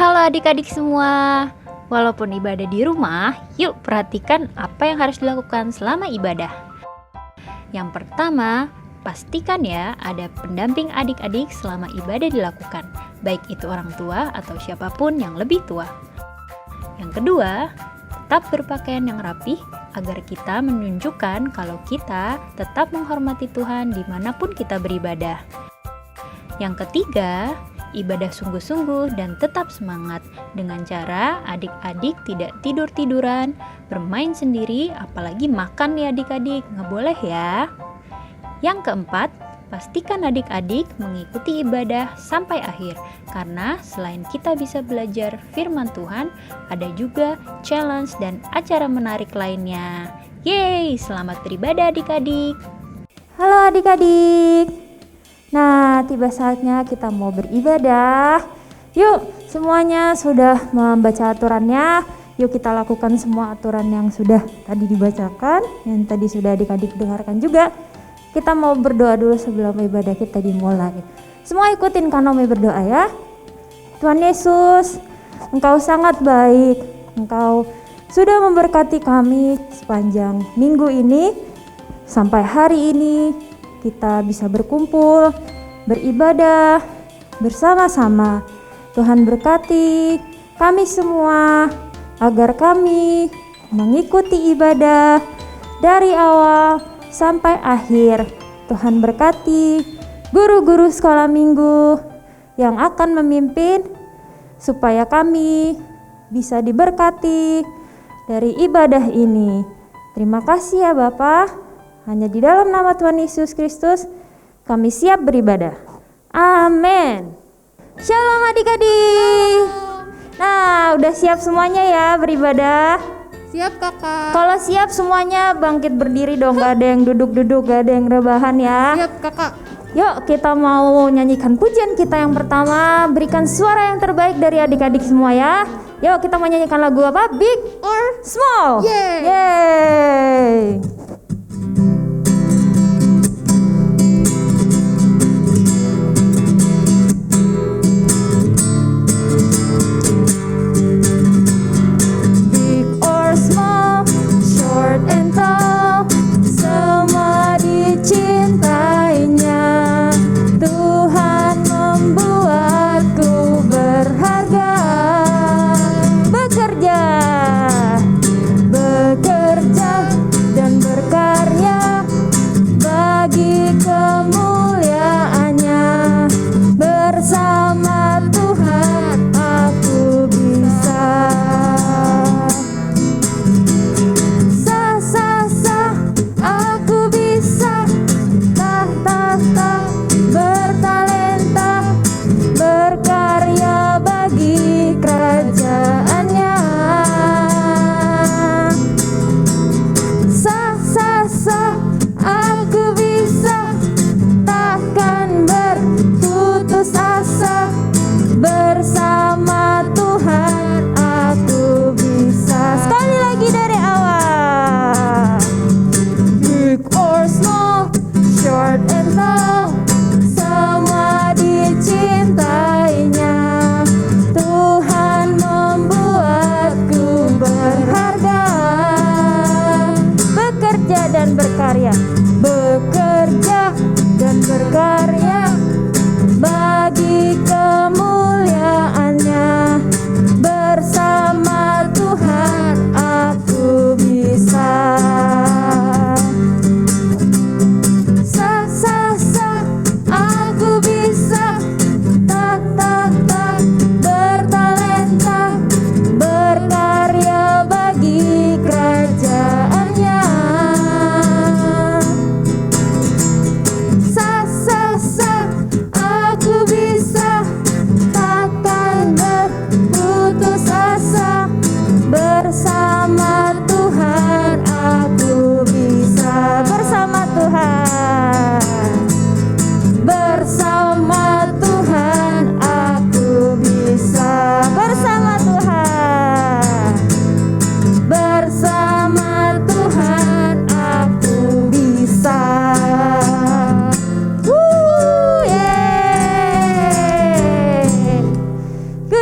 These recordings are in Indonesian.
Halo adik-adik semua. Walaupun ibadah di rumah, yuk perhatikan apa yang harus dilakukan selama ibadah. Yang pertama, pastikan ya ada pendamping adik-adik selama ibadah dilakukan, baik itu orang tua atau siapapun yang lebih tua. Yang kedua, tetap berpakaian yang rapih agar kita menunjukkan kalau kita tetap menghormati Tuhan dimanapun kita beribadah. Yang ketiga, ibadah sungguh-sungguh dan tetap semangat dengan cara adik-adik tidak tidur-tiduran, bermain sendiri, apalagi makan ya adik-adik, nggak boleh ya. Yang keempat, pastikan adik-adik mengikuti ibadah sampai akhir, karena selain kita bisa belajar firman Tuhan, ada juga challenge dan acara menarik lainnya. Yeay, selamat beribadah adik-adik. Halo adik-adik. Nah, tiba saatnya kita mau beribadah. Yuk, semuanya sudah membaca aturannya. Yuk kita lakukan semua aturan yang sudah tadi dibacakan, yang tadi sudah adik-adik dengarkan juga. Kita mau berdoa dulu sebelum ibadah kita dimulai. Semua ikutin Kanomi berdoa ya. Tuhan Yesus, Engkau sangat baik. Engkau sudah memberkati kami sepanjang minggu ini. Sampai hari ini kita bisa berkumpul, beribadah bersama-sama. Tuhan berkati kami semua agar kami mengikuti ibadah dari awal sampai akhir. Tuhan berkati guru-guru sekolah minggu yang akan memimpin supaya kami bisa diberkati dari ibadah ini. Terima kasih ya Bapak. Hanya di dalam nama Tuhan Yesus Kristus kami siap beribadah. Amin. Shalom adik-adik. Nah, udah siap semuanya ya beribadah? Siap kakak. Kalau siap semuanya bangkit berdiri dong. Gak ada yang duduk-duduk, gak ada yang rebahan ya. Siap kakak. Yuk kita mau nyanyikan pujian kita yang pertama. Berikan suara yang terbaik dari adik-adik semua ya. Yuk kita mau nyanyikan lagu apa? Big or Small? Yeay. Yeay. Bekerja dan berkarya bagi kemuliaan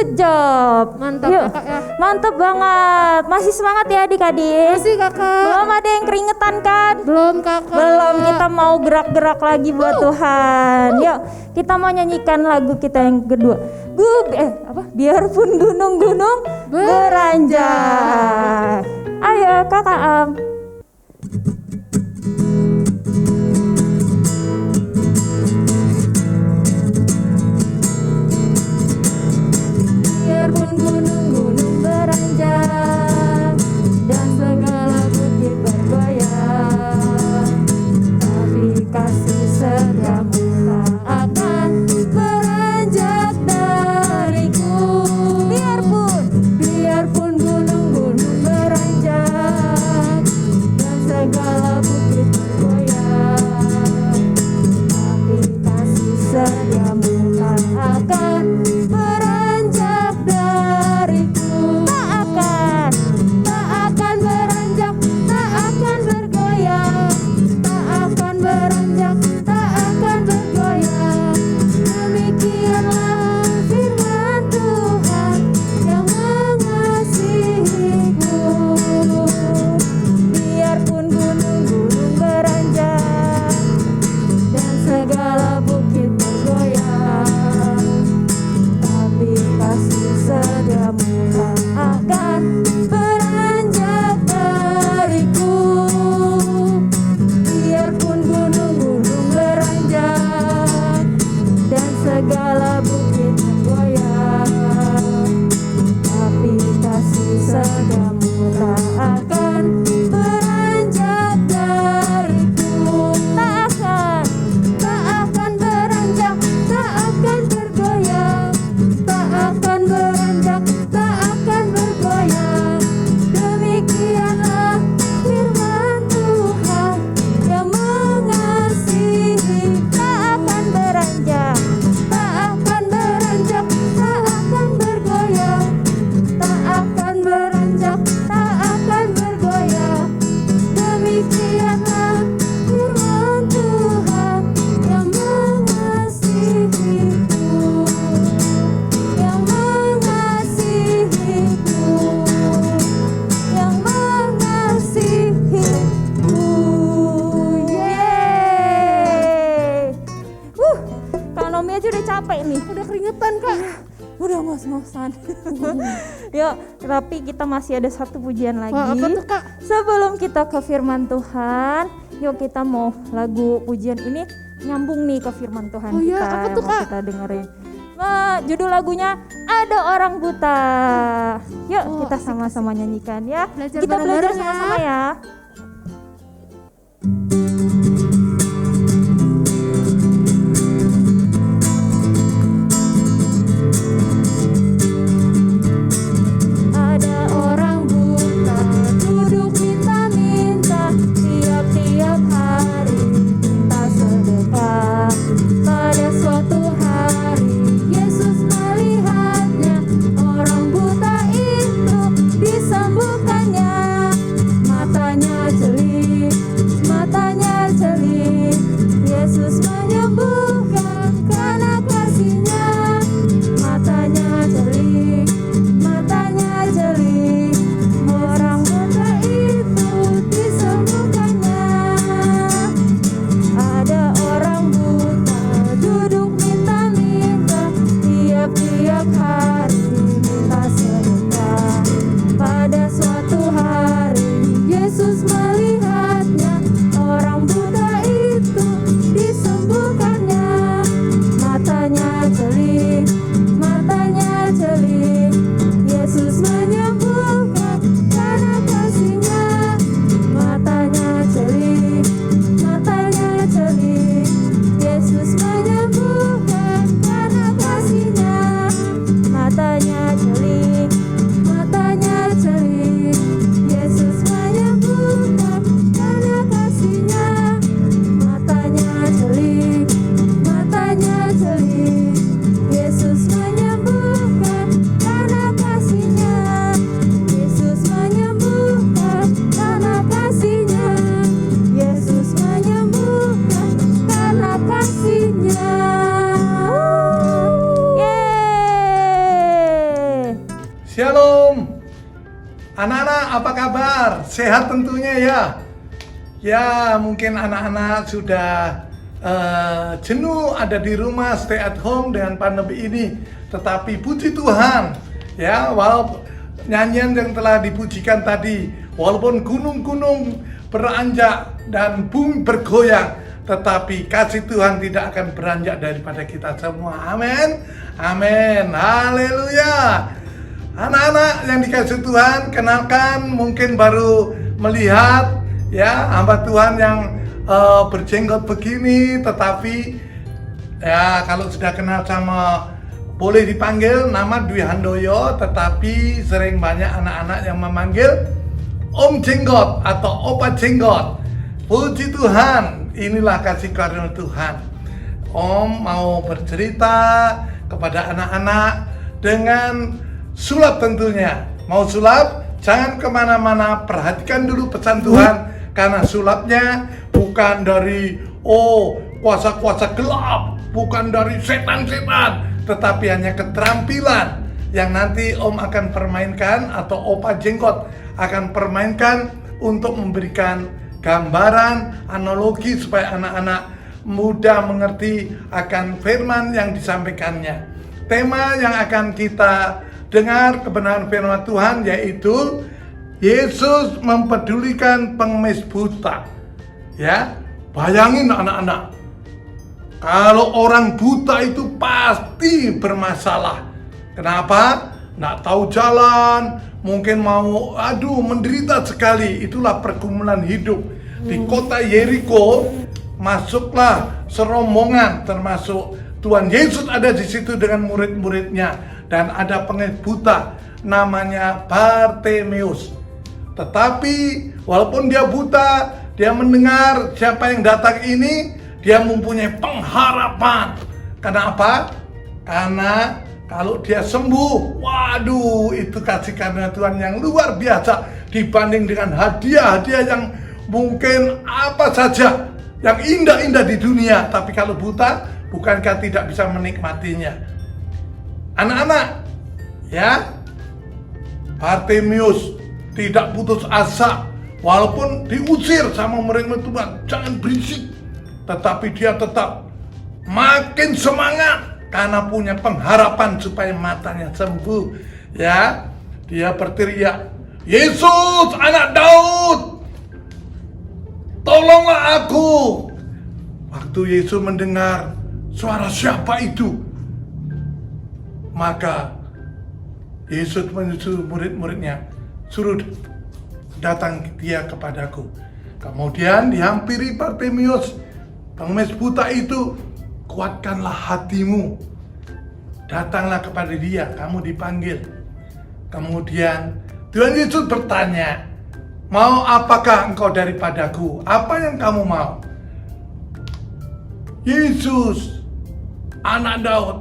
Good job. Mantap Yuk. kakak ya. Mantap banget. Masih semangat ya adik-adik? Masih kakak. Belum ada yang keringetan kan? Belum kakak. Belum, kita mau gerak-gerak lagi buat Tuhan. Yuk, kita mau nyanyikan lagu kita yang kedua. Biarpun gunung-gunung beranjak. Ayo kakak Am. Biarpun gunung-gunung beranjak dan segala bukit bergoyang, tapi kasih setiamu tak akan beranjak dariku. Biarpun gunung-gunung beranjak dan segala bukit bergoyang, tapi kasih setiamu tak akan beranjak dariku. Tak akan beranjak, tak akan bergoyang, tak akan beranjak, tak akan bergoyang. Demikianlah firman Tuhan yang mengasihiku. Biarpun gunung-gunung beranjak dan segala bukit bergoyang, tapi kasih setiamu tak akan beranjak dariku. Biarpun gunung-gunung beranjak dan segala bukit bergoyang, tapi kasih setiamu tak akan beranjak dariku. Tak akan beranjak, tak akan bergoyang, tak akan beranjak, tak akan bergoyang. Demikianlah firman Tuhan yang mengasihi. Tak akan beranjak, tak akan beranjak, tak akan bergoyang, tak akan beranjak, tak akan bergoyang. Demikianlah firman Tuhan yang mengasihiku, yang mengasihiku, yang mengasihiku. Yeay. Kak Nomi aja udah capek nih. Udah keringetan kak. Udah ngos-ngosan. Yuk, tapi kita masih ada satu pujian lagi. Wah, apa tuh kak? Sebelum kita ke firman Tuhan, yuk kita mau lagu pujian ini nyambung nih ke firman Tuhan Oh iya, kita apa yang tuh, mau Kak? kita dengerin. Nah, judul lagunya Ada Orang Buta. Yuk Oh, kita asik, sama-sama nyanyikan ya. Belajar Kita belajar bareng-bareng ya. sama-sama ya. Ada orang buta duduk minta-minta, tiap-tiap hari minta sedekah. Pada suatu hari Yesus melihatnya, orang buta itu disembuhkannya. Matanya jeli, matanya jeli, Yesus menyembuhkan karena kasih-Nya. Matanya jeli, matanya jeli, orang buta itu disembuhkannya. Ada orang buta duduk minta-minta, tiap-tiap hari minta sedekah. Pada suatu hari Yesus melihatnya, orang buta itu disembuhkannya. Matanya jeli, matanya jeli, Yesus menyembuhkan karena kasih-Nya. Matanya jeli, matanya jeli, Yesus menyembuhkan karena kasih-Nya. Matanya jeli, matanya jeli, Yesus menyembuhkan karena kasih-Nya. Matanya jeli, matanya jeli, Yesus menyembuhkan karena kasih-Nya. Yesus menyembuhkan karena kasih-Nya. Yesus menyembuhkan karena kasih-Nya. Yeay. Shalom. Anak-anak apa kabar? Sehat tentunya ya. Ya mungkin anak-anak sudah jenuh ada di rumah stay at home dengan pandemi ini. Tetapi puji Tuhan ya, walaupun nyanyian yang telah dipujikan tadi, walaupun gunung-gunung beranjak dan bumi bergoyang, tetapi kasih Tuhan tidak akan beranjak daripada kita semua. Amin. Amin. Haleluya. Anak-anak yang dikasih Tuhan, kenalkan mungkin baru melihat ya hamba Tuhan yang berjenggot begini, tetapi ya kalau sudah kenal sama boleh dipanggil nama Dwi Handoyo, tetapi sering banyak anak-anak yang memanggil Om Jenggot atau Opa Jenggot. Puji Tuhan, inilah kasih karunia Tuhan. Om mau bercerita kepada anak-anak dengan sulap tentunya. Mau sulap? Jangan kemana-mana, perhatikan dulu pesan Tuhan. Karena sulapnya bukan dari kuasa-kuasa gelap, bukan dari setan-setan, tetapi hanya keterampilan yang nanti Om akan permainkan atau Opa Jenggot akan permainkan untuk memberikan gambaran, analogi supaya anak-anak mudah mengerti akan firman yang disampaikannya. Tema yang akan kita dengar kebenaran firman Tuhan yaitu Yesus mempedulikan pengemis buta. Ya, bayangin anak-anak, kalau orang buta itu pasti bermasalah. Kenapa? Nggak tahu jalan, mungkin mau, menderita sekali. Itulah pergumulan hidup. Di kota Yeriko, masuklah serombongan, termasuk Tuhan Yesus ada di situ dengan murid-muridnya. Dan ada pengemis buta, namanya Bartimeus. Tetapi walaupun dia buta, dia mendengar siapa yang datang ini, dia mempunyai pengharapan. Kenapa? Karena kalau dia sembuh, waduh, itu kasih karunia Tuhan yang luar biasa dibanding dengan hadiah-hadiah yang mungkin apa saja yang indah-indah di dunia. Tapi kalau buta, bukankah tidak bisa menikmatinya? Anak-anak, ya, Bartimeus tidak putus asa, walaupun diusir sama murid-murid Tuhan, jangan berisik. Tetapi dia tetap makin semangat karena punya pengharapan supaya matanya sembuh. Ya, dia berteriak, Yesus anak Daud, tolonglah aku. Waktu Yesus mendengar suara siapa itu, maka Yesus menyuruh murid-muridnya, suruh datang dia kepadaku. Kemudian dihampiri Bartimeus, pengemis buta itu, kuatkanlah hatimu, datanglah kepada dia, kamu dipanggil. Kemudian Tuhan Yesus bertanya, mau apakah engkau daripadaku? Apa yang kamu mau? Yesus, anak Daud,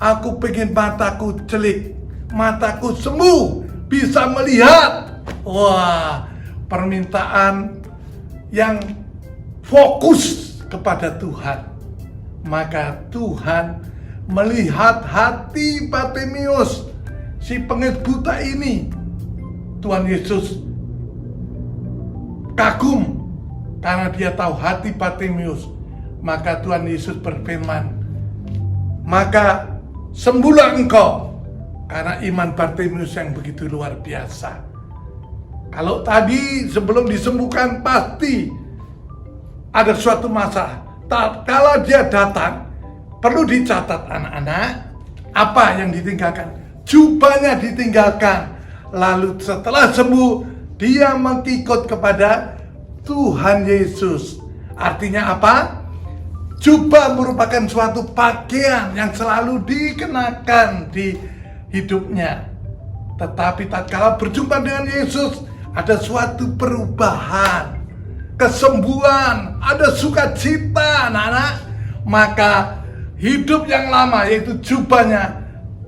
aku pengen mataku celik, mataku sembuh, bisa melihat. Wah, permintaan yang fokus kepada Tuhan. Maka Tuhan melihat hati Bartimeus, si pengemis buta ini. Tuhan Yesus kagum karena dia tahu hati Bartimeus. Maka Tuhan Yesus berfirman, maka sembuhlah engkau, karena iman Bartimeus yang begitu luar biasa. Kalau tadi sebelum disembuhkan pasti ada suatu masalah. Kalau dia datang, perlu dicatat anak-anak, apa yang ditinggalkan? Jubahnya ditinggalkan. Lalu setelah sembuh, dia mengikut kepada Tuhan Yesus. Artinya apa? Jubah merupakan suatu pakaian yang selalu dikenakan di hidupnya. Tetapi tatkala berjumpa dengan Yesus, ada suatu perubahan, kesembuhan, ada sukacita, anak-anak. Maka hidup yang lama, yaitu jubahnya,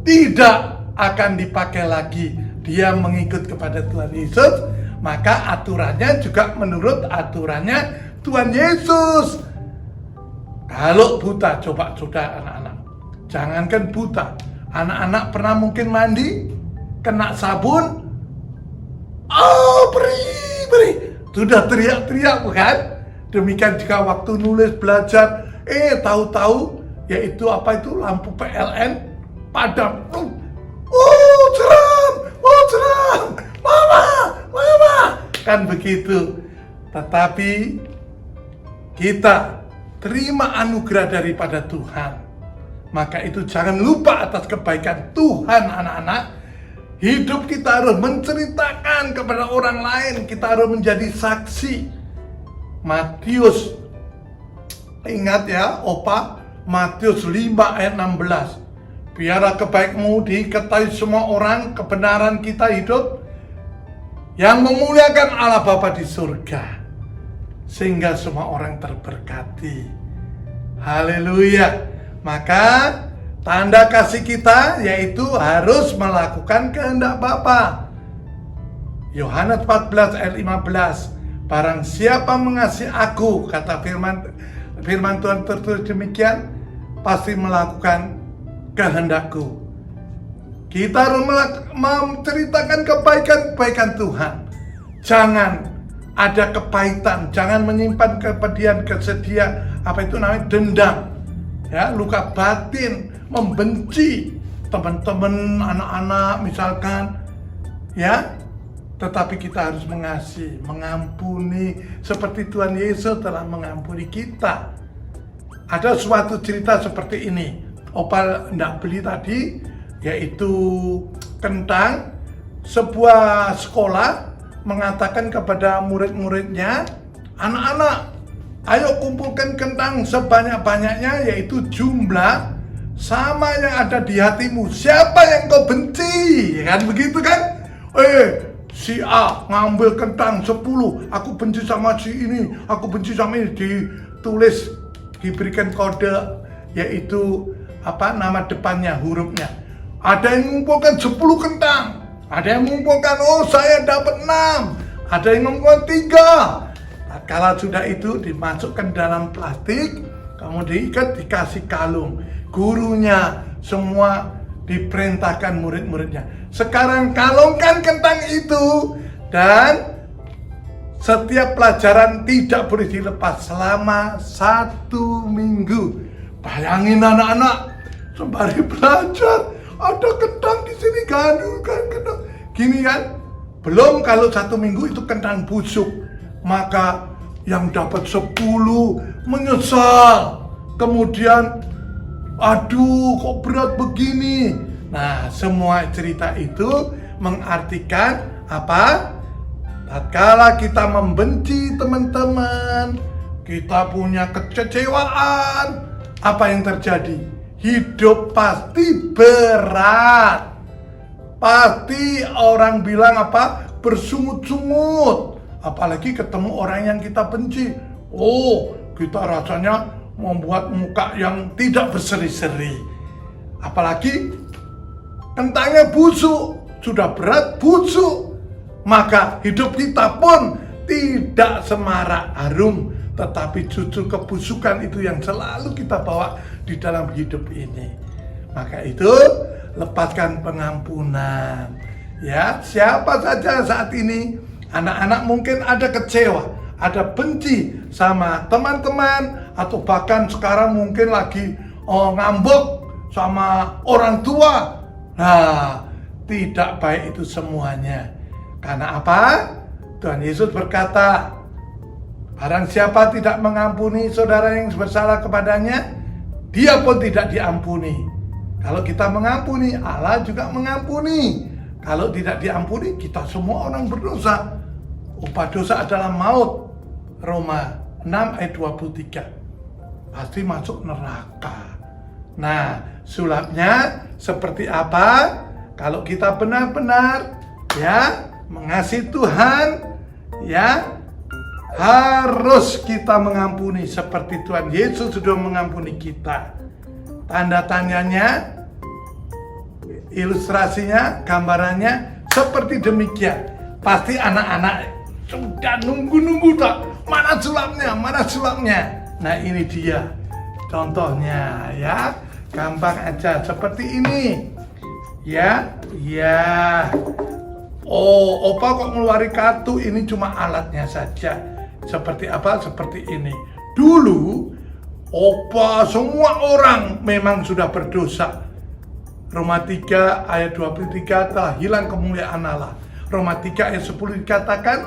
tidak akan dipakai lagi. Dia mengikut kepada Tuhan Yesus, maka aturannya juga menurut aturannya Tuhan Yesus. Kalau buta, coba anak-anak, jangankan buta, anak-anak pernah mungkin mandi? kena sabun, oh beri, sudah teriak-teriak bukan? Demikian juga waktu nulis belajar, tahu-tahu yaitu apa itu lampu PLN padam. Seram, mama, kan begitu. Tetapi kita terima anugerah daripada Tuhan. Maka itu jangan lupa atas kebaikan Tuhan anak-anak. Hidup kita harus menceritakan kepada orang lain. Kita harus menjadi saksi. Matius, ingat ya Opa, Matius 5 ayat 16. Biarlah kebaikanmu diketahui semua orang, kebenaran kita hidup yang memuliakan Allah Bapa di surga, sehingga semua orang terberkati. Haleluya. Maka tanda kasih kita yaitu harus melakukan kehendak Bapa. Yohanes 14 ayat 15. Barang siapa mengasihi aku, kata firman Tuhan tertulis demikian, pasti melakukan kehendakku. Kita harus menceritakan kebaikan Tuhan. Jangan ada kepahitan, jangan menyimpan kepedihan, kesedihan, apa itu namanya, dendam, ya, luka batin, membenci teman-teman, anak-anak misalkan, ya. Tetapi kita harus mengasihi, mengampuni seperti Tuhan Yesus telah mengampuni kita. Ada suatu cerita seperti ini. Opa hendak beli tadi, yaitu kentang. Sebuah sekolah mengatakan kepada murid-muridnya, anak-anak, ayo kumpulkan kentang sebanyak-banyaknya, yaitu jumlah sama yang ada di hatimu. Siapa yang kau benci? Ya kan begitu kan? Si A ngambil kentang 10, aku benci sama si ini, aku benci sama ini. Ditulis, diberikan kode, yaitu nama depannya, hurufnya. Ada yang mengumpulkan 10 kentang, ada yang mengumpulkan, saya dapat 6, ada yang mengumpulkan 3. Kalau sudah itu dimasukkan dalam plastik, kamu diikat, dikasih kalung. Gurunya semua diperintahkan murid-muridnya, sekarang kalungkan kentang itu, dan setiap pelajaran tidak boleh dilepas selama 1 minggu. Bayangin anak-anak, sembari belajar, ada kentang di sini, kentang. Gini kan, belum kalau 1 minggu itu kentang busuk, maka yang dapat 10 menyesal. Kemudian, aduh kok berat begini. Nah, semua cerita itu mengartikan apa? Tatkala kita membenci teman-teman, kita punya kekecewaan, apa yang terjadi? Hidup pasti berat. Pasti orang bilang apa? Bersungut-sungut. Apalagi ketemu orang yang kita benci. Kita rasanya membuat muka yang tidak berseri-seri. Apalagi kentangnya busuk. Sudah berat, busuk. Maka hidup kita pun tidak semarak harum. Tetapi justru kebusukan itu yang selalu kita bawa di dalam hidup ini. Maka itu lepaskan pengampunan. Ya, siapa saja saat ini, anak-anak mungkin ada kecewa, ada benci sama teman-teman, atau bahkan sekarang mungkin lagi ngambek sama orang tua. Nah, tidak baik itu semuanya. Karena apa? Tuhan Yesus berkata, barang siapa tidak mengampuni saudara yang bersalah kepadanya, dia pun tidak diampuni. Kalau kita mengampuni, Allah juga mengampuni. Kalau tidak diampuni, kita semua orang berdosa. Upah dosa adalah maut. Roma 6 ayat 23. Pasti masuk neraka. Nah, sulapnya seperti apa? Kalau kita benar-benar ya mengasihi Tuhan, ya harus kita mengampuni seperti Tuhan Yesus sudah mengampuni kita. Tanda tanyanya, ilustrasinya, gambarannya seperti demikian. Pasti anak-anak sudah nunggu-nunggu tak, mana sulapnya. Nah, ini dia contohnya ya, gampang aja seperti ini. Ya, ya. Oh, Opa kok ngeluarin kartu, ini cuma alatnya saja. Seperti apa? Seperti ini. Dulu, Opa semua orang memang sudah berdosa. Roma 3 ayat 23 telah hilang kemuliaan Allah. Roma 3 ayat 10 dikatakan,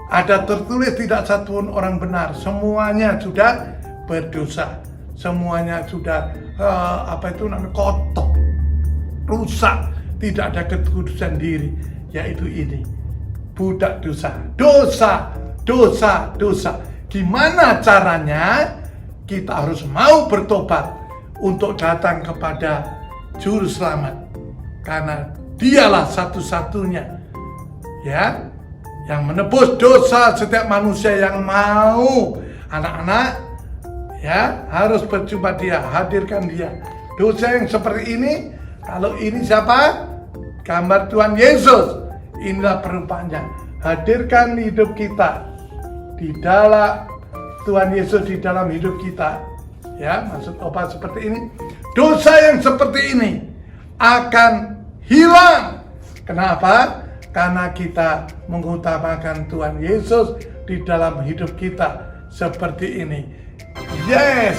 ada tertulis tidak satu pun orang benar. Semuanya sudah berdosa. Semuanya sudah, kotor, rusak. Tidak ada kekudusan diri. Yaitu ini, budak dosa. Dosa, dosa, dosa. Gimana caranya? Kita harus mau bertobat untuk datang kepada Juru Selamat, karena dialah satu-satunya ya yang menebus dosa setiap manusia yang mau. Anak-anak ya harus berjumpa dia, hadirkan dia. Dosa yang seperti ini, kalau ini siapa? Gambar Tuhan Yesus. Inilah perumpamannya. Hadirkan hidup kita di dalam Tuhan Yesus, di dalam hidup kita. Ya, maksud Opa seperti ini. Dosa yang seperti ini akan hilang. Kenapa? Karena kita mengutamakan Tuhan Yesus di dalam hidup kita seperti ini. Yes,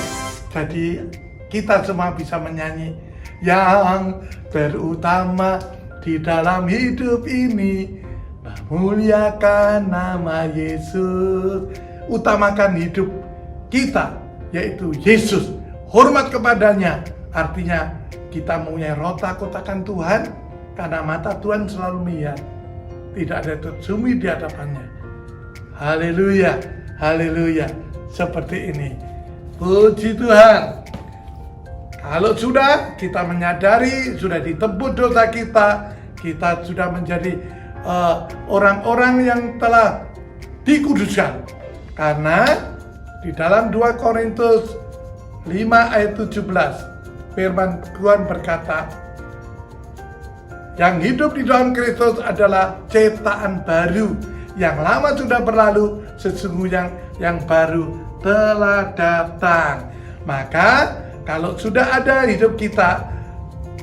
jadi kita semua bisa menyanyi. Yang terutama di dalam hidup ini, memuliakan nama Yesus. Utamakan hidup kita, yaitu Yesus. Hormat kepadanya, artinya kita mempunyai rotak-kotakan Tuhan, karena mata Tuhan selalu melihat. Tidak ada tersembunyi di hadapannya. Haleluya, haleluya. Seperti ini. Puji Tuhan. Kalau sudah kita menyadari, sudah ditebus dosa kita sudah menjadi orang-orang yang telah dikuduskan. Karena di dalam 2 Korintus 5 ayat 17, firman Tuhan berkata, yang hidup di dalam Kristus adalah ciptaan baru. Yang lama sudah berlalu, sesungguhnya yang baru telah datang. Maka kalau sudah ada hidup kita,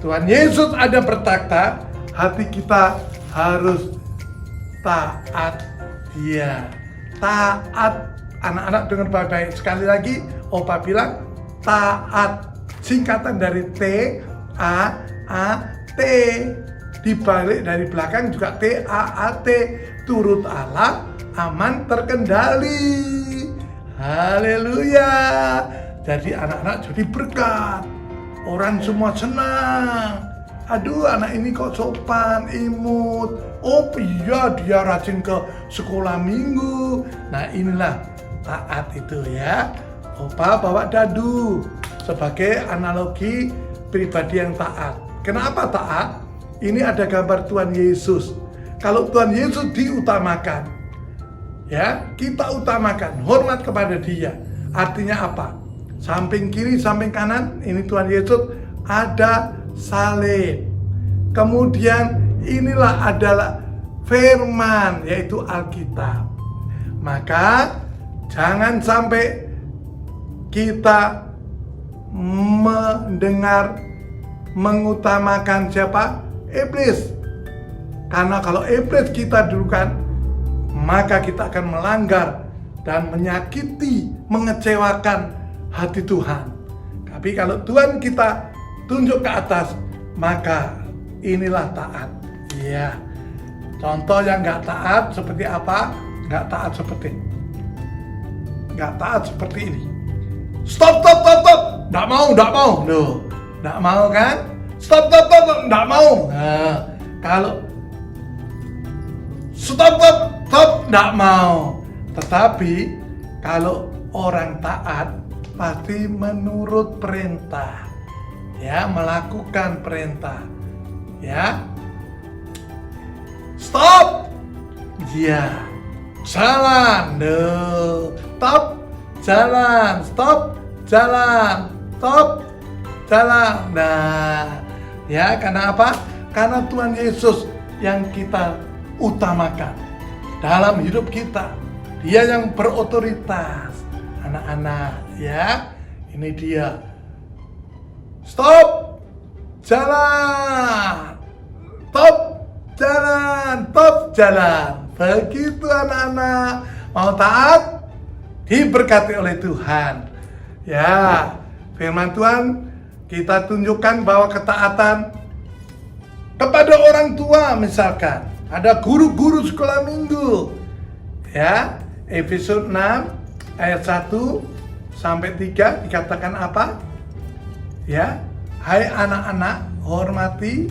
Tuhan Yesus ada bertakhta, hati kita harus taat Dia. Taat. Anak-anak dengar baik-baik. Sekali lagi, Opa bilang taat. Singkatan dari T-A-A-T. Dibalik dari belakang juga T-A-A-T. Turut Allah, aman terkendali. Haleluya. Jadi anak-anak jadi berkat. Orang semua senang. Aduh, anak ini kok sopan, imut. Oh iya, dia rajin ke sekolah minggu. Nah, inilah taat itu ya. Opa bawa dadu sebagai analogi pribadi yang taat. Kenapa taat? Ini ada gambar Tuhan Yesus. Kalau Tuhan Yesus diutamakan, ya, kita utamakan, hormat kepada Dia. Artinya apa? Samping kiri, samping kanan, ini Tuhan Yesus, ada salib. Kemudian inilah adalah firman, yaitu Alkitab. Maka jangan sampai kita mendengar, mengutamakan siapa? Iblis. Karena kalau iblis kita dulukan, maka kita akan melanggar dan menyakiti, mengecewakan hati Tuhan. Tapi kalau Tuhan kita tunjuk ke atas, maka inilah taat. Iya. Contoh yang nggak taat seperti apa? Nggak taat seperti ini. Stop. Nggak mau. Loh, nggak mau kan? Stop. Nggak mau. Nah, kalau stop, nggak mau. Tetapi kalau orang taat pasti menurut perintah, ya, melakukan perintah, ya. Stop, ya, jalan, stop, jalan, stop, jalan, stop, jalan. Nah, ya, karena apa? Karena Tuhan Yesus yang kita utamakan dalam hidup kita. Dia yang berotoritas. Anak-anak, ya, ini dia. Stop, jalan. mantap jalan. Begitu anak-anak, mau taat, diberkati oleh Tuhan. Ya, firman Tuhan kita tunjukkan bahwa ketaatan kepada orang tua, misalkan ada guru-guru sekolah minggu, ya, Efesus 6 ayat 1 sampai 3 dikatakan apa? Ya, hai anak-anak, hormati,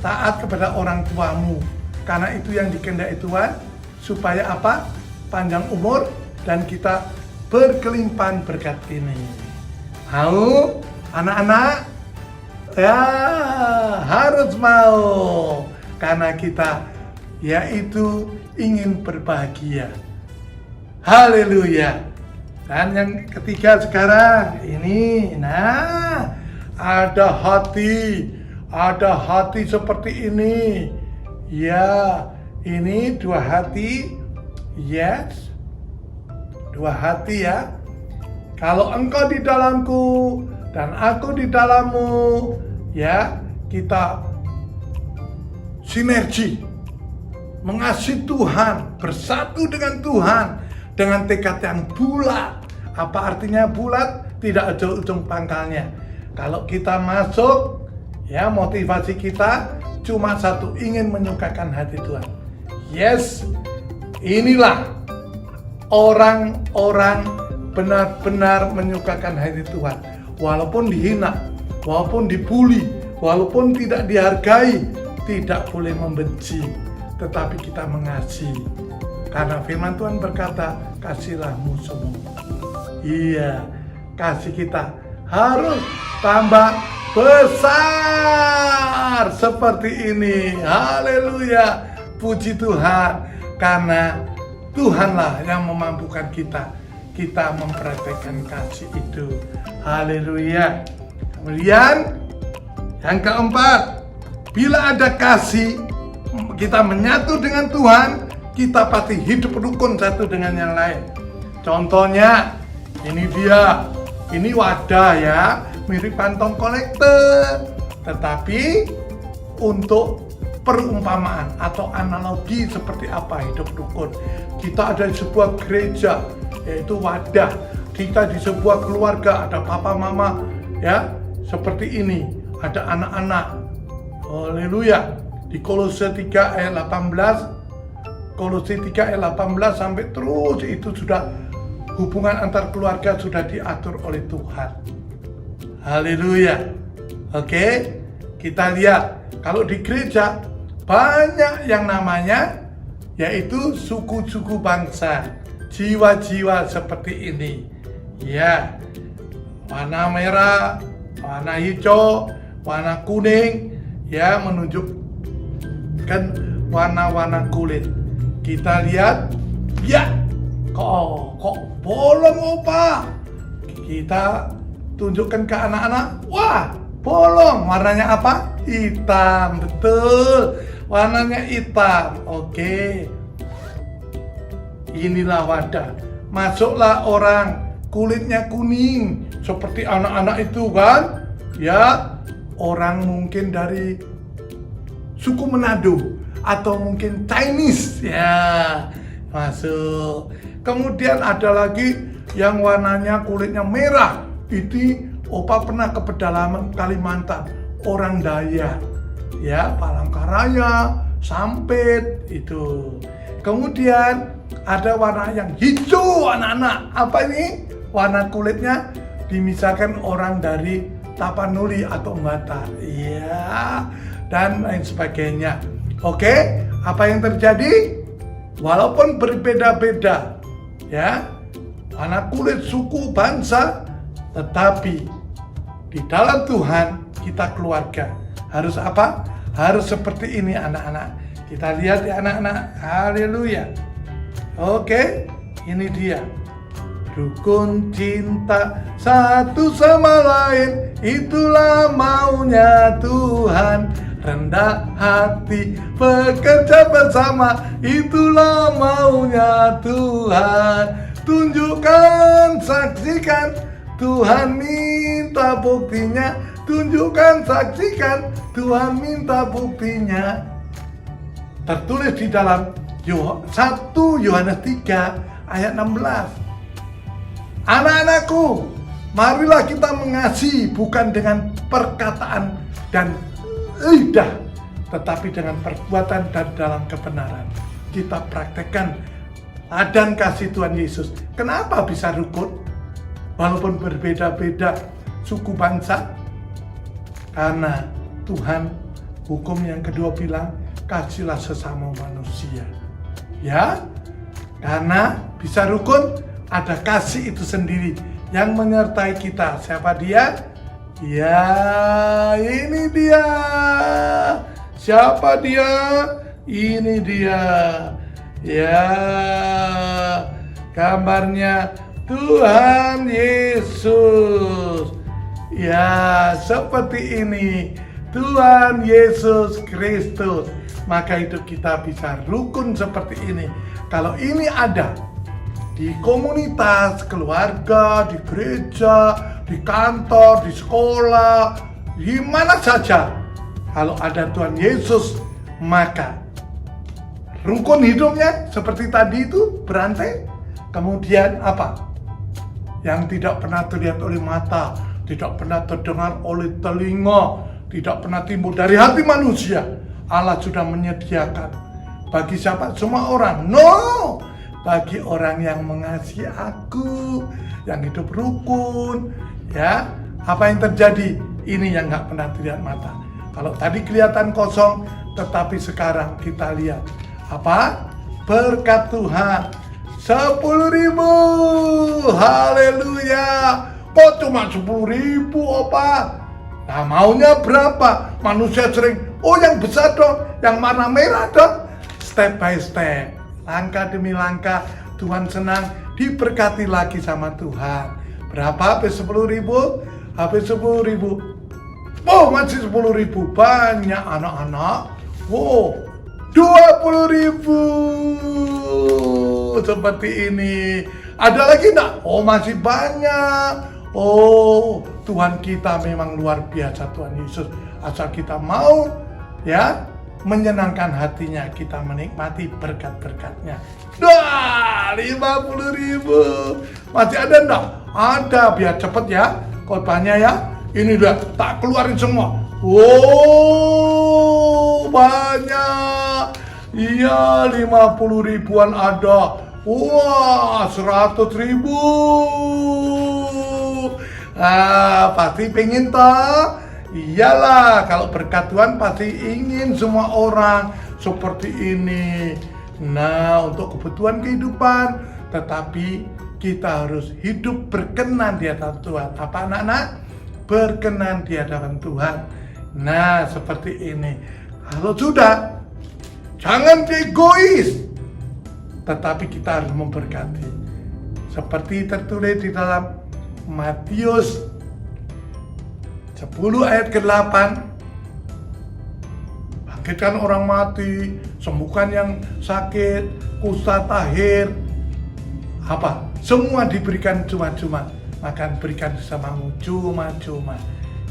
taat kepada orang tuamu, karena itu yang dikehendaki Tuhan, supaya apa? Panjang umur dan kita berkelimpahan berkat ini. Mau anak-anak? Ya, harus mau, karena kita yaitu ingin berbahagia. Haleluya. Dan yang ketiga sekarang ini, nah, ada hati seperti ini. Ya, ini dua hati. Yes, dua hati ya. Kalau engkau di dalamku dan aku di dalammu, ya, kita sinergi, mengasihi Tuhan, bersatu dengan Tuhan, dengan tekad yang bulat. Apa artinya bulat? Tidak ada ujung pangkalnya. Kalau kita masuk, ya, motivasi kita cuma satu, ingin menyukakan hati Tuhan. Yes, inilah orang-orang benar-benar menyukakan hati Tuhan. Walaupun dihina, walaupun dibully, walaupun tidak dihargai, tidak boleh membenci, tetapi kita mengasihi. Karena firman Tuhan berkata, kasihlah musuhmu. Iya, kasih kita harus tambah besar seperti ini. Haleluya, puji Tuhan. Karena Tuhanlah yang memampukan kita mempraktekkan kasih itu. Haleluya. Kemudian yang keempat, bila ada kasih, kita menyatu dengan Tuhan, kita pasti hidup rukun satu dengan yang lain. Contohnya, ini dia, ini wadah ya, mirip kantong kolektor, tetapi untuk perumpamaan atau analogi seperti apa hidup rukun. Kita ada di sebuah gereja, yaitu wadah. Kita di sebuah keluarga, ada papa mama, ya, seperti ini. Ada anak-anak. Haleluya. Di Kolose 3 ayat 18, Kolose 3 ayat 18 sampai terus, itu sudah hubungan antar keluarga sudah diatur oleh Tuhan. Haleluya. Oke, kita lihat kalau di gereja banyak yang namanya yaitu suku-suku bangsa, jiwa-jiwa seperti ini. Ya, warna merah, warna hijau, warna kuning, ya, menunjukkan warna-warna kulit. Kita lihat, ya, kok bolong opa. Kita tunjukkan ke anak-anak, wah, bolong. Warnanya apa? Hitam, betul. Warnanya hitam. Oke. Inilah wadah. Masuklah orang kulitnya kuning seperti anak-anak itu kan? Ya, orang mungkin dari suku Manado atau mungkin Chinese, ya, masuk. Kemudian ada lagi yang warnanya kulitnya merah. Itu opa pernah ke pedalaman Kalimantan, orang Dayak, ya, Palangkaraya, Sampit itu. Kemudian ada warna yang hijau, anak-anak. Apa ini? Warna kulitnya dimisalkan orang dari Tapanuli atau Batak, ya, dan lain sebagainya. Oke, apa yang terjadi? Walaupun berbeda-beda, ya, warna kulit, suku, bangsa, tetapi di dalam Tuhan kita keluarga. Harus apa? Harus seperti ini anak-anak. Kita lihat ya anak-anak. Haleluya. Oke, ini dia. Rukun cinta satu sama lain, itulah maunya Tuhan. Rendah hati bekerja bersama, itulah maunya Tuhan. Tunjukkan, saksikan, Tuhan minta buktinya. Tunjukkan, saksikan, Tuhan minta buktinya. tertulis di dalam 1 Yohanes 3 ayat 16. Anak-anakku, marilah kita mengasihi bukan dengan perkataan dan lidah, tetapi dengan perbuatan dan dalam kebenaran. Kita praktekkan dan kasih Tuhan Yesus. Kenapa bisa rukun? Walaupun berbeda-beda suku bangsa. Karena Tuhan, hukum yang kedua bilang, kasihlah sesama manusia. Ya, karena bisa rukun, ada kasih itu sendiri yang menyertai kita. Siapa dia? Ya, ini dia. Siapa dia? Ini dia. Ya, gambarnya Tuhan Yesus. Ya, seperti ini Tuhan Yesus Kristus. Maka hidup kita bisa rukun seperti ini. Kalau ini ada di komunitas, keluarga, di gereja, di kantor, di sekolah, di mana saja. Kalau ada Tuhan Yesus, maka rukun hidupnya seperti tadi itu berantai. Kemudian apa? Yang tidak pernah terlihat oleh mata, tidak pernah terdengar oleh telinga, tidak pernah timbul dari hati manusia. Allah sudah menyediakan bagi siapa? Semua orang. No, bagi orang yang mengasihi aku, yang hidup rukun. Ya, apa yang terjadi? Ini yang nggak pernah terlihat mata. Kalau tadi kelihatan kosong, tetapi sekarang kita lihat apa? Berkat Tuhan 10.000. Haleluya. Kok cuma 10.000, Opa? Nah, maunya berapa? Manusia sering, oh yang besar dong, yang warna merah dong. Step by step, langkah demi langkah, Tuhan senang, diberkati lagi sama Tuhan. Berapa? Habis 10.000? Habis 10.000. Oh, masih 10.000. Banyak anak-anak. Wow, 20.000. Seperti ini. Ada lagi enggak? Oh, masih banyak. Oh, Tuhan kita memang luar biasa, Tuhan Yesus. Asal kita mau, ya, menyenangkan hatinya, kita menikmati berkat-berkatnya. Dah, 50.000. Masih ada enggak? Ada, biar cepet ya khotbahnya ya. Ini udah tak keluarin semua. Wow, banyak. Iya, 50.000-an ada. Wah, 100.000. Ah, pasti pengen toh? Iyalah, kalau berkat Tuhan pasti ingin semua orang seperti ini. Nah, untuk kebutuhan kehidupan, tetapi kita harus hidup berkenan di hadapan Tuhan. Apa anak-anak? Berkenan di hadapan Tuhan. Nah, seperti ini. Kalau sudah, jangan egois, tetapi kita harus memberkati. Seperti tertulis di dalam Matius 10 ayat ke-8. Bangkitkan orang mati, sembuhkan yang sakit, kusta tahir. Apa? Semua diberikan cuma-cuma. Makan berikan sesamamu cuma-cuma.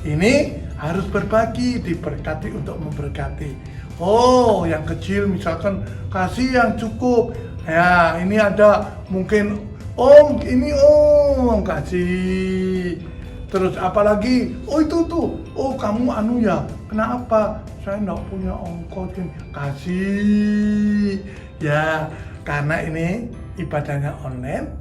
Ini harus berbagi, diberkati untuk memberkati. Oh, yang kecil misalkan kasih yang cukup. Ya, ini ada mungkin Om, ini Om, kasih. Terus apalagi? Oh, itu tuh. Oh, kamu anu ya. Kenapa? Saya enggak punya ongkos. Kasih. Ya, karena ini ibadahnya online.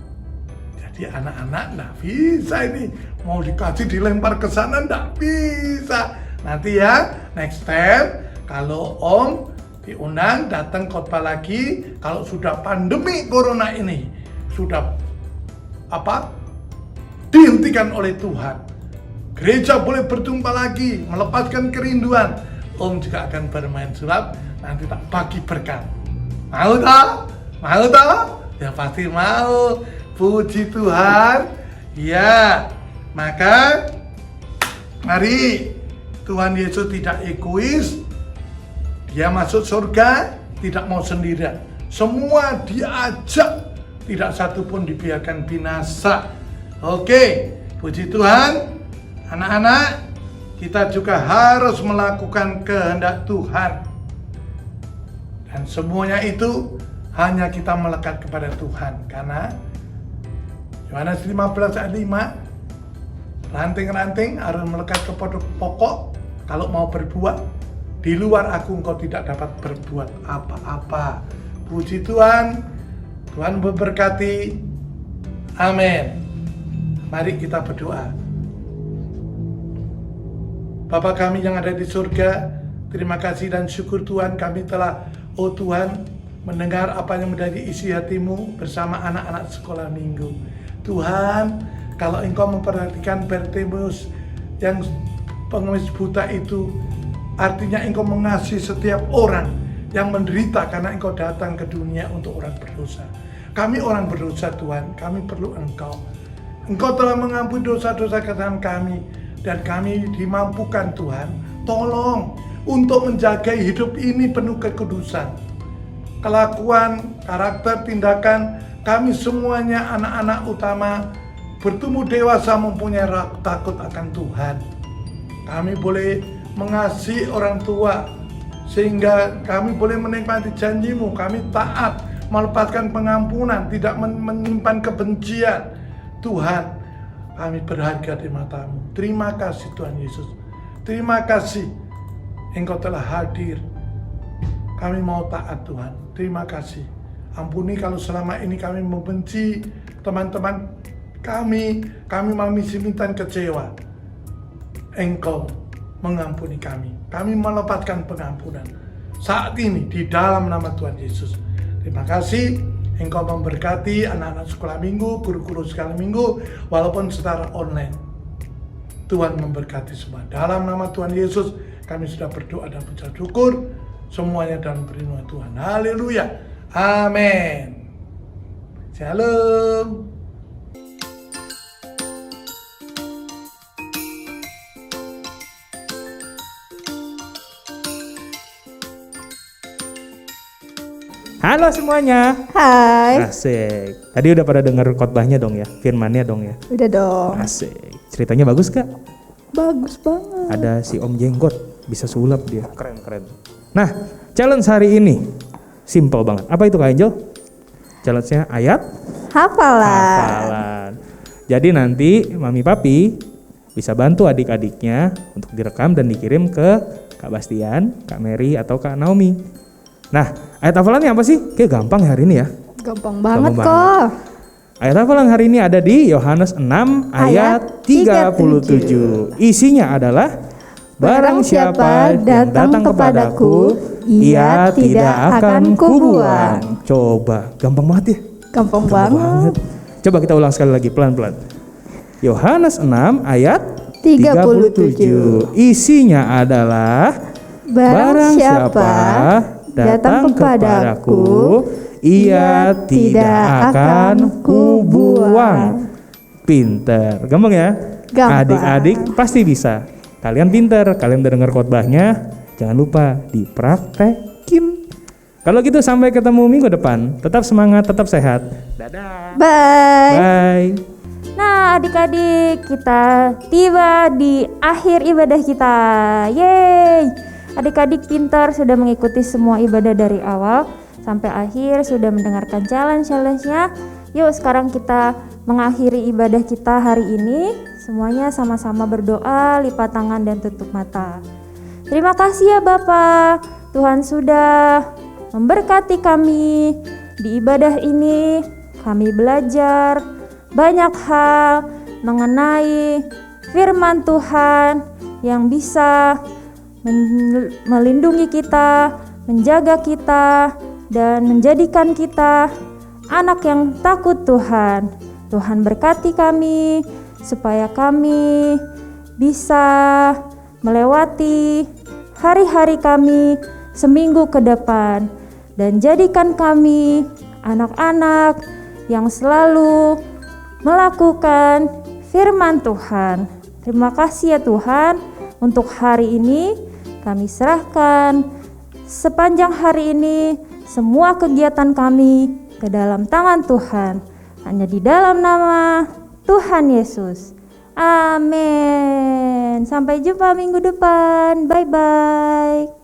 Jadi anak-anak enggak bisa ini. Mau dikasih dilempar ke sana enggak bisa. Nanti ya, next time kalau Om diundang datang khotbah lagi kalau sudah pandemi corona ini sudah dihentikan oleh Tuhan, gereja boleh berjumpa lagi, melepaskan kerinduan. Om juga akan bermain sulap, nanti tak bagi berkat. Mau tak? Mau tak? Ya pasti mau. Puji Tuhan. Ya, maka mari, Tuhan Yesus tidak egois. Dia masuk surga tidak mau sendirian. Semua diajak, tidak satu pun dibiarkan binasa. Oke, puji Tuhan. Anak-anak, kita juga harus melakukan kehendak Tuhan. Dan Dan semuanya itu hanya kita melekat kepada Tuhan. Karena Yohanes 15 ayat 5, ranting-ranting harus melekat kepada pokok kalau mau berbuah. Di luar aku engkau tidak dapat berbuat apa-apa. Puji Tuhan, Tuhan memberkati. Amin. Mari kita berdoa. Bapa kami yang ada di surga, terima kasih dan syukur Tuhan kami telah, oh Tuhan, mendengar apa yang menjadi isi hatimu bersama anak-anak sekolah minggu. Tuhan, kalau engkau memperhatikan Bartimeus yang pengemis buta itu, artinya engkau mengasihi setiap orang yang menderita karena engkau datang ke dunia untuk orang berdosa. Kami orang berdosa Tuhan, kami perlu engkau. Engkau telah mengampuni dosa-dosa kesalahan kami. Dan kami dimampukan Tuhan, tolong untuk menjaga hidup ini penuh kekudusan. Kelakuan, karakter, tindakan, kami semuanya anak-anak utama bertumbuh dewasa mempunyai takut akan Tuhan. Kami boleh mengasihi orang tua, sehingga kami boleh menikmati janjimu, kami taat, melepaskan pengampunan, tidak menyimpan kebencian. Tuhan, kami berharga di matamu. Terima kasih Tuhan Yesus. Terima kasih Engkau telah hadir. Kami mau taat Tuhan. Terima kasih. Ampuni kalau selama ini kami membenci teman-teman kami masih minta kecewa. Engkau mengampuni kami. Kami melepaskan pengampunan. Saat ini di dalam nama Tuhan Yesus. Terima kasih. Engkau memberkati anak-anak sekolah minggu, guru-guru sekolah minggu, walaupun secara online. Tuhan memberkati semua. Dalam nama Tuhan Yesus, kami sudah berdoa dan mengucap syukur. Semuanya dalam perlindungan Tuhan. Haleluya. Amin. Shalom. Halo semuanya. Hai. Asik. Tadi udah pada denger khotbahnya dong ya, firmannya dong ya. Udah dong. Asik. Ceritanya bagus gak? Bagus banget. Ada si Om Jenggot, bisa sulap dia. Keren. Nah, challenge hari ini simple banget. Apa itu Kak Angel? Challenge-nya ayat hafalan. Jadi nanti Mami Papi bisa bantu adik-adiknya untuk direkam dan dikirim ke Kak Bastian, Kak Mary, atau Kak Naomi. Nah, ayat hafalannya apa sih? Kayak gampang hari ini ya. Gampang banget kok. Ayat hafalan hari ini ada di Yohanes 6 ayat 37. Isinya adalah, barang siapa dan datang kepadaku, ia tidak akan kubuang. Coba, gampang banget ya? Gampang banget. Coba kita ulang sekali lagi pelan-pelan. Yohanes 6 ayat 37. Isinya adalah, Barang siapa datang kepadaku, ia tidak akan kubuang. Pinter, gampang ya? Gampang. Adik-adik pasti bisa. Kalian pinter, kalian udah dengar khotbahnya, jangan lupa dipraktekin. Kalau gitu sampai ketemu minggu depan. Tetap semangat, tetap sehat. Dadah. Bye. Bye. Nah adik-adik, kita tiba di akhir ibadah kita. Yeay. Adik-adik pintar sudah mengikuti semua ibadah dari awal sampai akhir, sudah mendengarkan challenge-nya. Yuk sekarang kita mengakhiri ibadah kita hari ini. Semuanya sama-sama berdoa, lipat tangan dan tutup mata. Terima kasih ya Bapak, Tuhan sudah memberkati kami di ibadah ini. Kami belajar banyak hal mengenai firman Tuhan yang bisa melindungi kita, menjaga kita, dan menjadikan kita anak yang takut Tuhan. Tuhan berkati kami supaya kami bisa melewati hari-hari kami seminggu ke depan, dan jadikan kami anak-anak yang selalu melakukan firman Tuhan. Terima kasih ya Tuhan untuk hari ini. Kami serahkan sepanjang hari ini semua kegiatan kami ke dalam tangan Tuhan. Hanya di dalam nama Tuhan Yesus. Amin. Sampai jumpa minggu depan. Bye-bye.